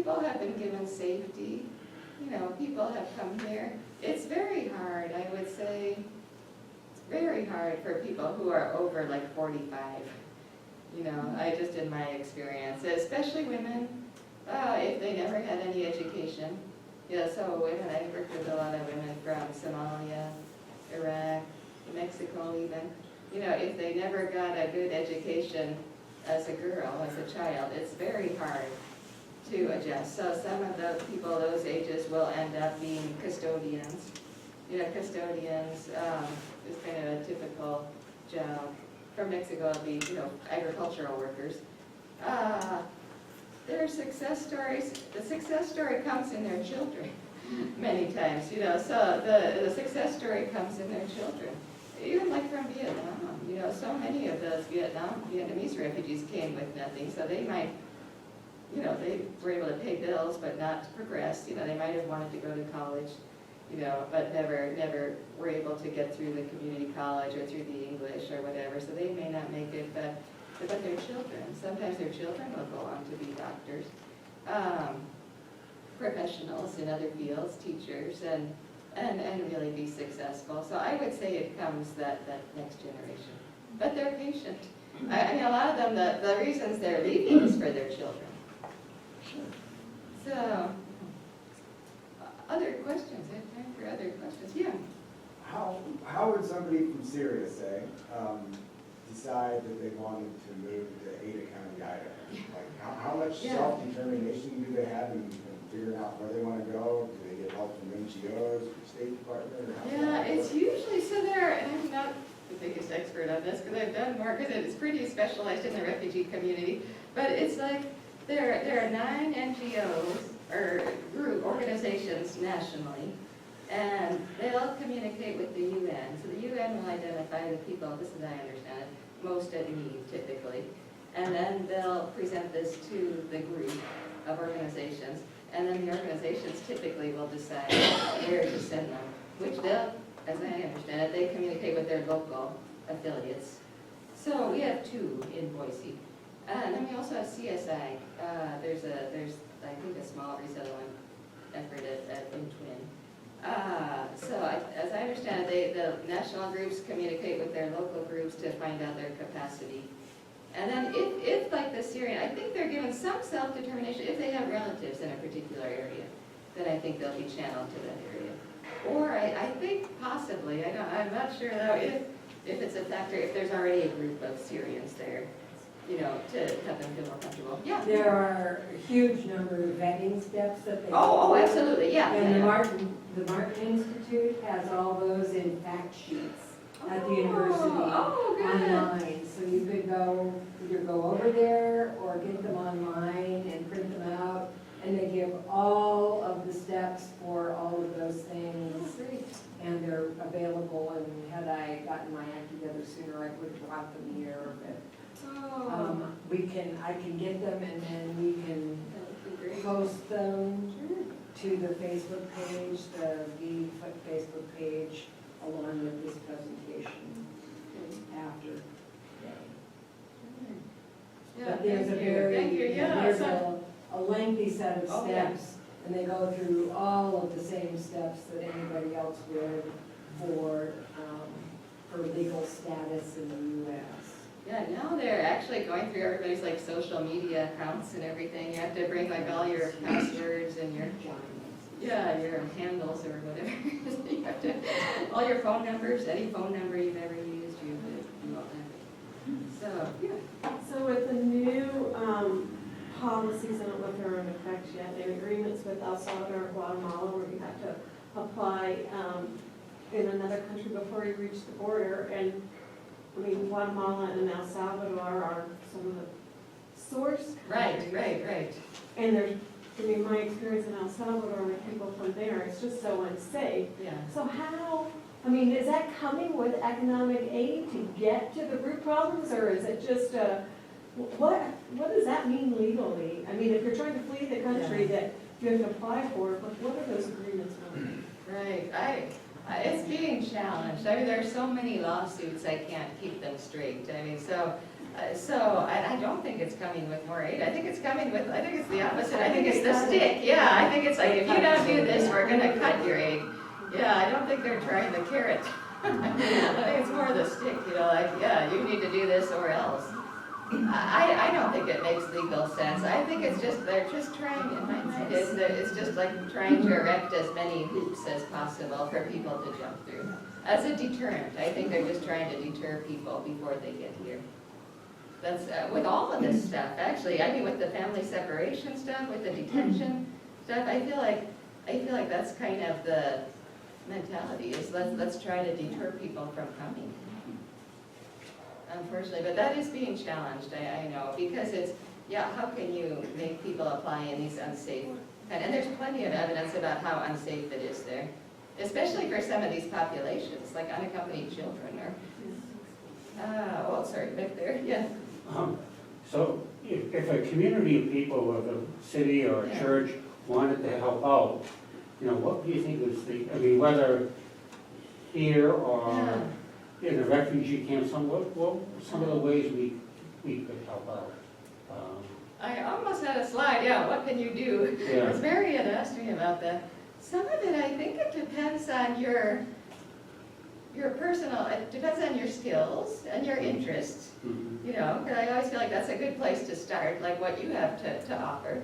people have been given safety. You know, people have come here. It's very hard, I would say, it's very hard for people who are over like 45. You know, I just in my experience, especially women, if they never had any education. Yeah, so women, I worked with a lot of women from Somalia, Iraq, Mexico even. You know, if they never got a good education as a girl, as a child, it's very hard to adjust. So some of the people those ages will end up being custodians. You know, custodians is kind of a typical job. From Mexico, it'll be, you know, agricultural workers. Their success stories, the success story comes in their children many times, you know, so the success story comes in their children. Even like from Vietnam, you know, so many of those Vietnamese refugees came with nothing, so they might, you know, they were able to pay bills but not progress. You know, they might have wanted to go to college, you know, but never were able to get through the community college or through the English or whatever, so they may not make it, but their children, sometimes their children will go on to be doctors, professionals in other fields, teachers, and really be successful. So I would say it comes that next generation. But they're patient. I mean, a lot of them, the reasons they're leaving is for their children. So, other questions? I have time for other questions. Yeah. How would somebody from Syria, say, decide that they wanted to move to Ada County, Idaho? Like, how much self-determination do they have in figuring out where they want to go? Do they get help from NGOs, from the State Department? Yeah, it's usually, so there, and I'm not the biggest expert on this because I've done more, because it's pretty specialized in the refugee community, but it's like there are 9 NGOs or organizations nationally, and they all communicate with the UN. So the UN will identify the people, this is how I understand it, most at need typically, and then they'll present this to the group of organizations, and then the organizations typically will decide where to send them, which they'll, as I understand it, they communicate with their local affiliates. So we have 2 in Boise. And then we also have CSI. There's I think a small resettlement effort in Twin. As I understand it, the national groups communicate with their local groups to find out their capacity. And then if like the Syrian, I think they're given some self-determination if they have relatives in a particular area, then I think they'll be channeled to that area. Or I think possibly, I'm not sure though, if it's a factor, if there's already a group of Syrians there, you know, to have them feel more comfortable. Yeah. There are a huge number of vetting steps that they Oh, absolutely, yeah. And the Martin Institute has all those in fact sheets at the university online. So you could either go over there or get them online and print them out. And they give all of the steps for all of those things. Great. And they're available, and had I gotten my act together sooner, I would have brought them here. But I can get them, and then we can post them to the Facebook page, the Facebook page, along with this presentation after today. Yeah, But there's there's So, a lengthy set of Oh, yeah. steps, and they go through all of the same steps that anybody else would for legal status in the U.S. yeah, now they're actually going through everybody's like social media accounts and everything. You have to bring like all your passwords and your handles or whatever. You have to, all your phone numbers, any phone number you've ever used, you have to do all that. So, yeah. So with the new policies, I don't know if they're in effect yet, the agreements with El Salvador and Guatemala where you have to apply in another country before you reach the border. And I mean, Guatemala and El Salvador are some of the source countries. Right. And there's, I mean, my experience in El Salvador with people from there, it's just so unsafe. Yeah. So how, I mean, is that coming with economic aid to get to the root problems, or is it just what does that mean legally? I mean, if you're trying to flee the country that you have to apply for, what are those agreements on? Right. It's being challenged. I mean, there are so many lawsuits, I can't keep them straight. I mean, so So, I don't think it's coming with more aid. I think it's coming with, I think it's the opposite. I think it's the stick. Yeah, I think it's like, if you don't do this, we're gonna cut your aid. Yeah, I don't think they're trying the carrot. I think it's more the stick, you know, like, yeah, you need to do this or else. I don't think it makes legal sense. I think it's just, they're just trying, in my mind, it's just like trying to erect as many hoops as possible for people to jump through. As a deterrent, I think they're just trying to deter people before they get here. That's, with all of this stuff, actually, I mean, with the family separation stuff, with the detention stuff, I feel like that's kind of the mentality, is let's try to deter people from coming. Unfortunately, but that is being challenged, I know, because it's, yeah, how can you make people apply in these unsafe, and there's plenty of evidence about how unsafe it is there, especially for some of these populations, like unaccompanied children, or, oh, sorry, back there, yeah. So if a community of people, of a city or a church wanted to help out, you know, what do you think was I mean, whether here or in a refugee camp, some of the ways we could help out? I almost had a slide, yeah, what can you do? Yeah. Because Mary had asked me about that. Some of it, I think it depends on your personal, it depends on your skills and your interests. Mhm. You know, because I always feel like that's a good place to start, like what you have to offer.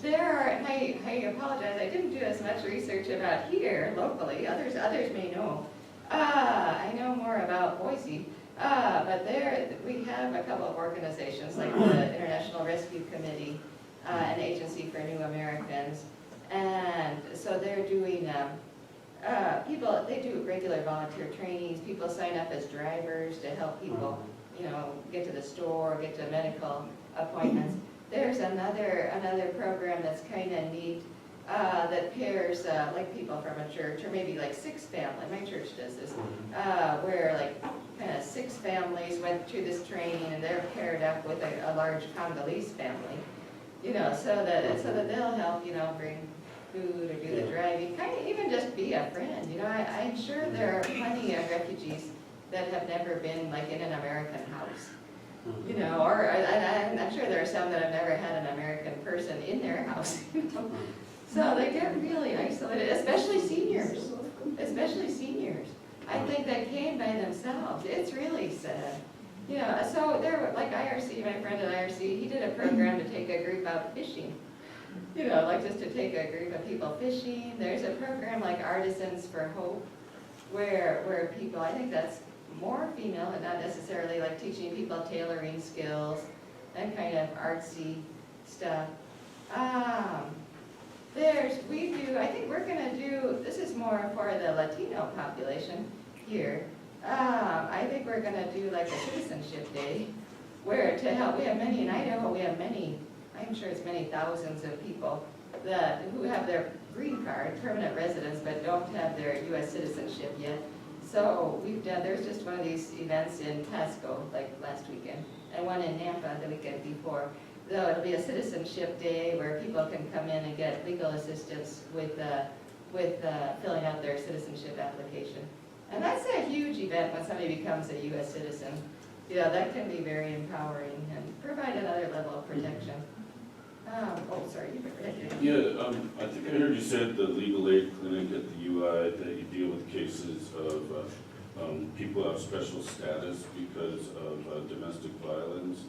There are, and I apologize, I didn't do as much research about here locally, others may know. I know more about Boise, but there we have a couple of organizations like the International Rescue Committee, an Agency for New Americans, and so they're doing, they do regular volunteer trainings, people sign up as drivers to help people, you know, get to the store, get to medical appointments. There's another program that's kind of neat, that pairs like people from a church, or maybe like 6 families, my church does this, where like kind of 6 families went through this training and they're paired up with a large Congolese family, you know, so that they'll help, you know, bring food or do the driving, kind of even just be a friend, you know. I'm sure there are plenty of refugees that have never been like in an American house. You know, or I'm sure there are some that have never had an American person in their house, you know. So they get really isolated, especially seniors, I think that came by themselves. It's really sad. You know, so there, like IRC, my friend at IRC, he did a program to take a group out fishing. You know, like just to take a group of people fishing. There's a program like Artisans for Hope, where people, I think that's more female, but not necessarily, like teaching people tailoring skills and kind of artsy stuff. I think we're gonna do, this is more for the Latino population here. I think we're gonna do like a citizenship day, where to help, we have many in Idaho, we have many, I'm sure it's many thousands of people who have their green card, permanent residence, but don't have their U.S. citizenship yet. So there's just one of these events in Pasco, like last weekend, and one in Nampa the weekend before. So it'll be a citizenship day where people can come in and get legal assistance with filling out their citizenship application. And that's a huge event when somebody becomes a U.S. citizen. You know, that can be very empowering and provide another level of protection. Oh, sorry, you were ready. Yeah, I think I heard you said the legal aid clinic at the UI, that you deal with cases of people who have special status because of domestic violence.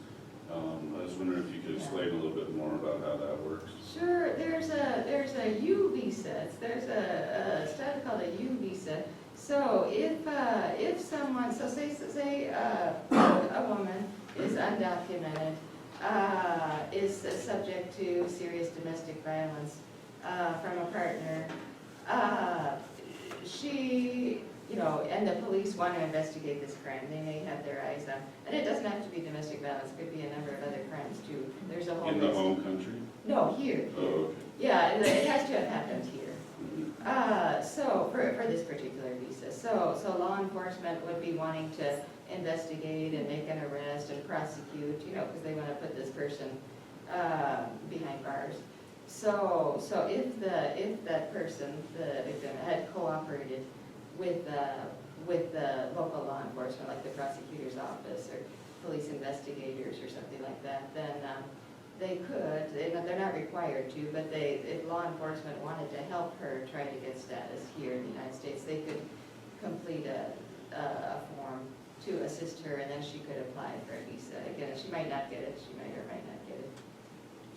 I was wondering if you could explain a little bit more about how that works. Sure, there's a U visa. There's a status called a U visa. So if someone, so say a woman is undocumented, is subject to serious domestic violence from a partner, she, you know, and the police want to investigate this crime. They may have their eyes on, and it doesn't have to be domestic violence. It could be a number of other crimes too. There's a whole In the list. home country? No, here. Oh, okay. Yeah, it has to have happened here. Mhm. So for this particular visa, so law enforcement would be wanting to investigate and make an arrest and prosecute, you know, because they want to put this person behind bars. So if that person, the victim, had cooperated with the local law enforcement, like the prosecutor's office, or police investigators or something like that, then they could, they're not required to, but if law enforcement wanted to help her try to get status here in the United States, they could complete a form to assist her, and then she could apply for a visa. Again, she might not get it, she might or might not get it.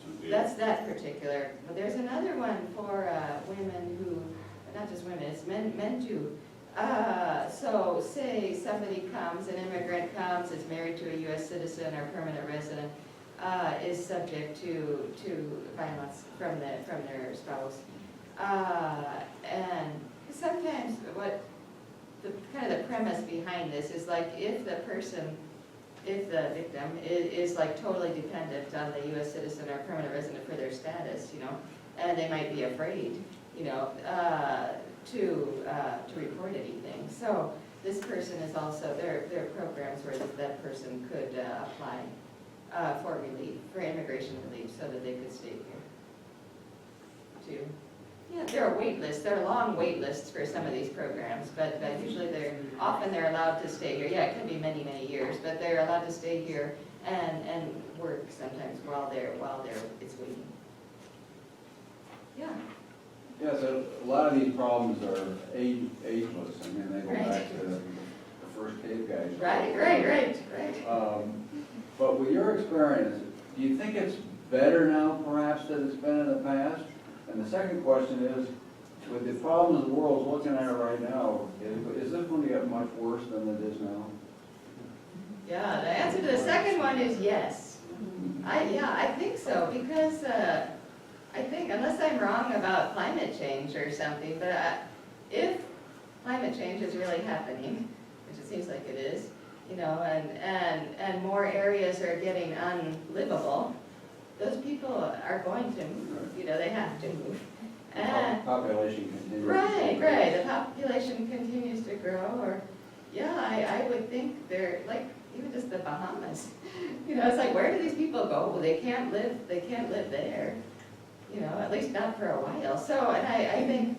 So, That's that particular, but there's another one for women who, not just women, it's men too. So say somebody comes, an immigrant comes, is married to a U.S. citizen or permanent resident, is subject to violence from their spouse. And sometimes what the kind of the premise behind this is like if the victim is like totally dependent on the U.S. citizen or permanent resident for their status, you know, and they might be afraid, you know, to report anything. So this person is also, there are programs where that person could apply for relief, for immigration relief, so that they could stay here too. Yeah, there are wait lists, there are long wait lists for some of these programs, but usually they're allowed to stay here. Yeah, it can be many, many years, but they're allowed to stay here and work sometimes while it's waiting. Yeah. Yeah, so a lot of these problems are ageless. I mean, they go back to the first cave guys. Right. But with your experience, do you think it's better now perhaps than it's been in the past? And the second question is, with the problems the world's looking at right now, is this going to get much worse than it is now? Yeah, the answer to the second one is yes. I think so, because I think, unless I'm wrong about climate change or something, but if climate change is really happening, which it seems like it is, you know, and more areas are getting unlivable, those people are going to move, you know, they have to move. And Population continues. right, the population continues to grow, or, yeah, I would think they're, like, even just the Bahamas, you know, it's like, where do these people go? They can't live there, you know, at least not for a while. So, and I think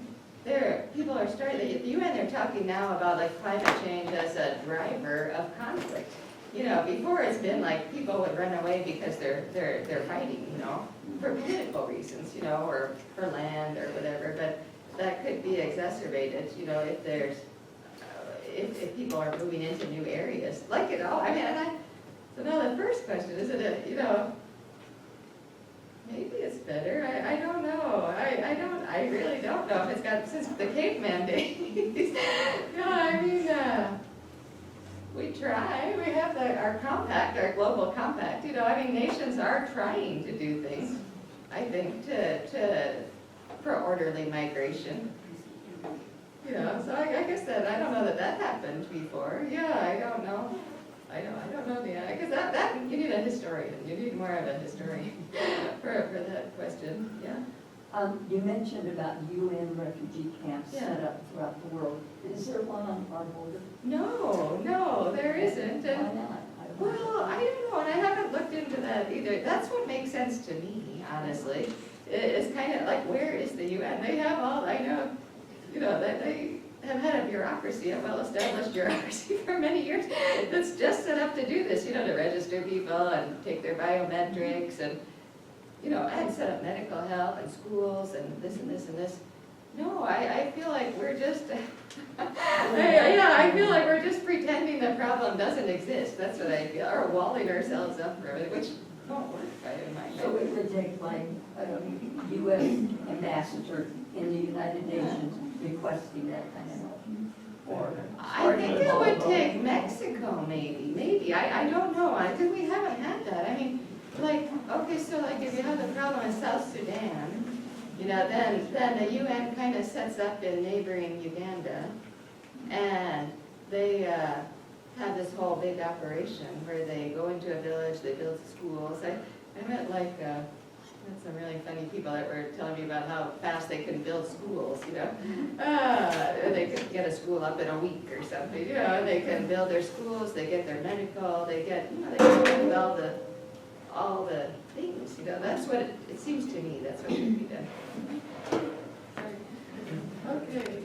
people are starting, the UN, they're talking now about like climate change as a driver of conflict. You know, before it's been like people would run away because they're fighting, you know, for political reasons, you know, or for land or whatever, but that could be exacerbated, you know, if there's, if people are moving into new areas, like it all. I mean, so now the first question, is it you know, maybe it's better, I don't know, I really don't know if it's got, since the caveman days. No, I mean, we try, we have our compact, our global compact, you know, I mean, nations are trying to do things, I think, for orderly migration. You know, so I guess that, I don't know that happened before. Yeah, I don't know. I don't know because that, you need a historian. You need more of a historian for that question, yeah. You mentioned about UN refugee camps Yeah. set up throughout the world. Is there one on our border? No, there isn't. Why And, not? well, I don't know, and I haven't looked into that either. That's what makes sense to me, honestly. It's kind of like, where is the UN? They have all, I know, you know, that they have had a bureaucracy, a well-established bureaucracy for many years that's just set up to do this, you know, to register people and take their biometrics and, you know, and set up medical help and schools and this and this and this. No, I feel like we're just, I feel like we're just pretending the problem doesn't exist. That's what I feel, or walling ourselves up for it, which won't work, in my So opinion. it would take like U.S. ambassador in the United Nations requesting that kind of help? Or I think it would take Mexico, maybe, I don't know, because we haven't had that. I mean, like, okay, so like if you have the problem in South Sudan, you know, then the UN kind of sets up in neighboring Uganda, and they have this whole big operation where they go into a village, they build schools. I met like, met some really funny people that were telling me about how fast they can build schools, you know. They could get a school up in a week or something, you know, they can build their schools, they get their medical, they get, you know, they can do all the things, you know. That's what it seems to me, that's what should be done. Okay.